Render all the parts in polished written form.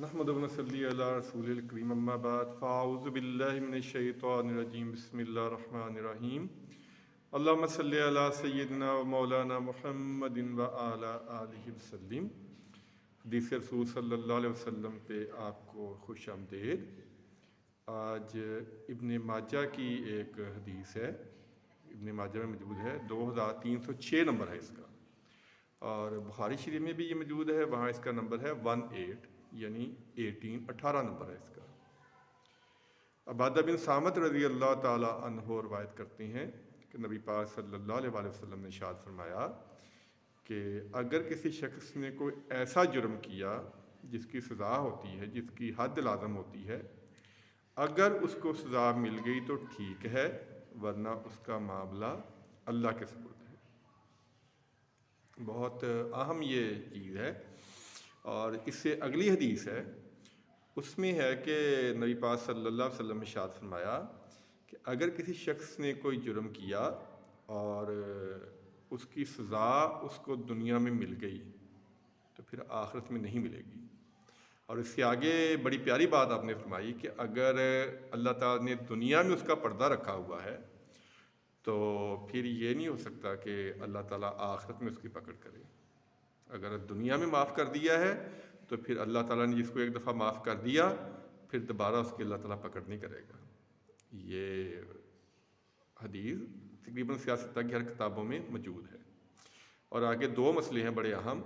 نحمد و نصلی علی رسول الکریم اما بعد فاعوذ باللہ من الشیطان الرجیم بسم اللہ الرحمن الرحیم اللہم صلی علی سیدنا و مولانا محمد و علی آلہ وسلم۔ حدیث رسول صلی اللہ علیہ وسلم پہ آپ کو خوش آمدید۔ آج ابن ماجہ کی ایک حدیث ہے، ابن ماجہ میں موجود ہے، 2306 نمبر ہے اس کا، اور بخاری شریف میں بھی یہ موجود ہے، وہاں اس کا نمبر ہے 18 یعنی 18 نمبر ہے اس کا۔ عبادہ بن صامت رضی اللہ تعالیٰ عنہ روایت کرتے ہیں کہ نبی پاک صلی اللہ علیہ وآلہ وسلم نے ارشاد فرمایا کہ اگر کسی شخص نے کوئی ایسا جرم کیا جس کی سزا ہوتی ہے، جس کی حد لازم ہوتی ہے، اگر اس کو سزا مل گئی تو ٹھیک ہے، ورنہ اس کا معاملہ اللہ کے سپرد ہے۔ بہت اہم یہ چیز ہے۔ اور اس سے اگلی حدیث ہے، اس میں ہے کہ نبی پاک صلی اللہ علیہ وسلم نے ارشاد فرمایا کہ اگر کسی شخص نے کوئی جرم کیا اور اس کی سزا اس کو دنیا میں مل گئی تو پھر آخرت میں نہیں ملے گی۔ اور اس سے آگے بڑی پیاری بات آپ نے فرمائی کہ اگر اللہ تعالیٰ نے دنیا میں اس کا پردہ رکھا ہوا ہے تو پھر یہ نہیں ہو سکتا کہ اللہ تعالیٰ آخرت میں اس کی پکڑ کرے۔ اگر دنیا میں معاف کر دیا ہے تو پھر اللہ تعالیٰ نے جس کو ایک دفعہ معاف کر دیا پھر دوبارہ اس کی اللہ تعالیٰ پکڑ نہیں کرے گا۔ یہ حدیث تقریباً سیاست کی ہر کتابوں میں موجود ہے۔ اور آگے دو مسئلے ہیں بڑے اہم۔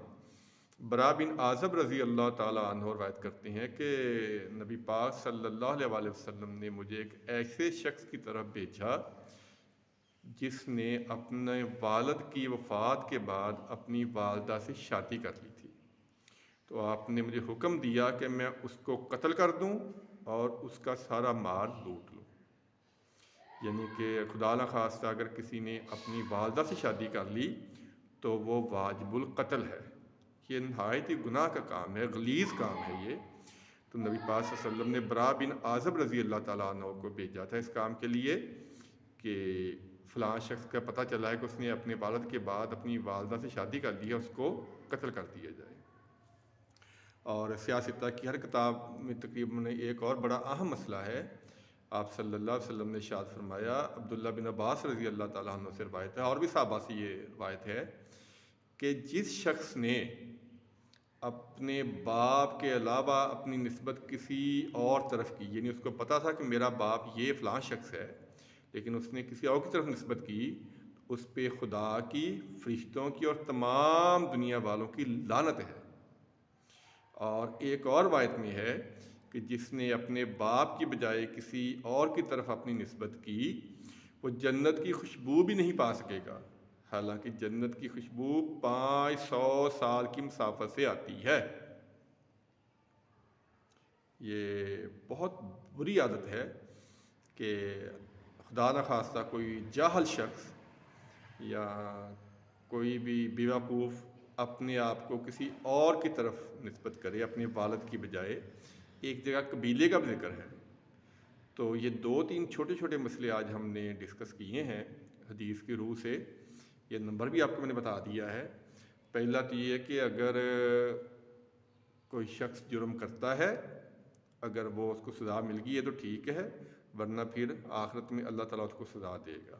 برا بن عازب رضی اللہ تعالیٰ عنہ روایت کرتے ہیں کہ نبی پاک صلی اللہ علیہ وآلہ وسلم نے مجھے ایک ایسے شخص کی طرف بھیجا جس نے اپنے والد کی وفات کے بعد اپنی والدہ سے شادی کر لی تھی، تو آپ نے مجھے حکم دیا کہ میں اس کو قتل کر دوں اور اس کا سارا مال لوٹ لوں۔ یعنی کہ خدا نخواستہ اگر کسی نے اپنی والدہ سے شادی کر لی تو وہ واجب القتل ہے۔ یہ نہایت ہی گناہ کا کام ہے، غلیظ کام ہے یہ۔ تو نبی پاک صلی اللہ علیہ وسلم نے برا بن عازب رضی اللہ تعالیٰ عنہ کو بھیجا تھا اس کام کے لیے کہ فلاں شخص کا پتہ چلا ہے کہ اس نے اپنے والد کے بعد اپنی والدہ سے شادی کر لی ہے، اس کو قتل کر دیا جائے۔ اور سیاستہ کی ہر کتاب میں تقریباً ایک اور بڑا اہم مسئلہ ہے۔ آپ صلی اللہ علیہ وسلم نے ارشاد فرمایا، عبداللہ بن عباس رضی اللہ تعالیٰ عنہ سے روایت ہے اور بھی صحابہ سے یہ روایت ہے کہ جس شخص نے اپنے باپ کے علاوہ اپنی نسبت کسی اور طرف کی، یعنی اس کو پتہ تھا کہ میرا باپ یہ فلاں شخص ہے لیکن اس نے کسی اور کی طرف نسبت کی، تو اس پہ خدا کی، فرشتوں کی اور تمام دنیا والوں کی لعنت ہے۔ اور ایک اور روایت میں ہے کہ جس نے اپنے باپ کی بجائے کسی اور کی طرف اپنی نسبت کی وہ جنت کی خوشبو بھی نہیں پا سکے گا، حالانکہ جنت کی خوشبو 500 سال کی مسافت سے آتی ہے۔ یہ بہت بری عادت ہے کہ خدا نخواستہ کوئی جاہل شخص یا کوئی بھی بیوقوف اپنے آپ کو کسی اور کی طرف نسبت کرے اپنے والد کی بجائے۔ ایک جگہ قبیلے کا بھی ذکر ہے۔ تو یہ 2-3 چھوٹے چھوٹے مسئلے آج ہم نے ڈسکس کیے ہیں حدیث کی روح سے۔ یہ نمبر بھی آپ کو میں نے بتا دیا ہے۔ پہلا تو یہ ہے کہ اگر کوئی شخص جرم کرتا ہے، اگر وہ اس کو سزا مل گئی ہے تو ٹھیک ہے، ورنہ پھر آخرت میں اللہ تعالیٰ اس کو سزا دے گا۔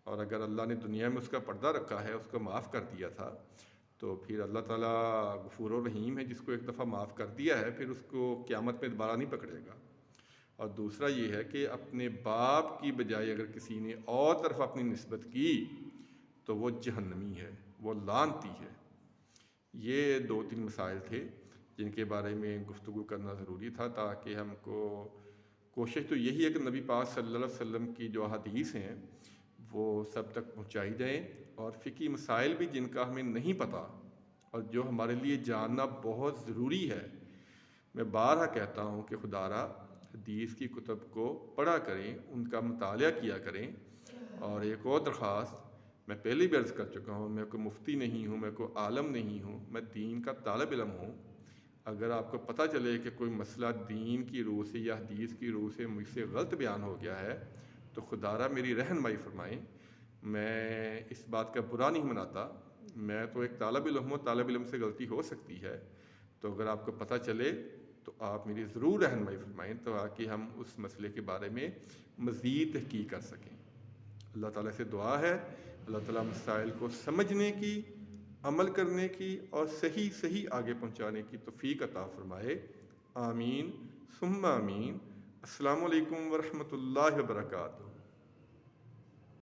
اور اگر اللہ نے دنیا میں اس کا پردہ رکھا ہے، اس کو معاف کر دیا تھا، تو پھر اللہ تعالیٰ غفور و رحیم ہے، جس کو ایک دفعہ معاف کر دیا ہے پھر اس کو قیامت میں دوبارہ نہیں پکڑے گا۔ اور دوسرا یہ ہے کہ اپنے باپ کی بجائے اگر کسی نے اور طرف اپنی نسبت کی تو وہ جہنمی ہے، وہ لعنتی ہے۔ یہ 2-3 مسائل تھے جن کے بارے میں گفتگو کرنا ضروری تھا، تاکہ ہم کو کوشش تو یہی ہے کہ نبی پاک صلی اللہ علیہ وسلم کی جو احادیث ہیں وہ سب تک پہنچائی جائیں، اور فقہی مسائل بھی جن کا ہمیں نہیں پتہ اور جو ہمارے لیے جاننا بہت ضروری ہے۔ میں بارہا کہتا ہوں کہ خدا را حدیث کی کتب کو پڑھا کریں، ان کا مطالعہ کیا کریں۔ اور ایک اور درخواست میں پہلے بھی عرض کر چکا ہوں، میں کوئی مفتی نہیں ہوں، میں کوئی عالم نہیں ہوں، میں دین کا طالب علم ہوں۔ اگر آپ کو پتہ چلے کہ کوئی مسئلہ دین کی روح سے یا حدیث کی روح سے مجھ سے غلط بیان ہو گیا ہے تو خدا را میری رہنمائی فرمائیں۔ میں اس بات کا برا نہیں مناتا، میں تو ایک طالب علم ہوں، طالب علم سے غلطی ہو سکتی ہے۔ تو اگر آپ کو پتہ چلے تو آپ میری ضرور رہنمائی فرمائیں تاکہ ہم اس مسئلے کے بارے میں مزید تحقیق کر سکیں۔ اللہ تعالیٰ سے دعا ہے اللہ تعالیٰ مسائل کو سمجھنے کی، عمل کرنے کی اور صحیح آگے پہنچانے کی توفیق عطا فرمائے۔ آمین ثم آمین۔ السلام علیکم ورحمۃ اللہ وبرکاتہ۔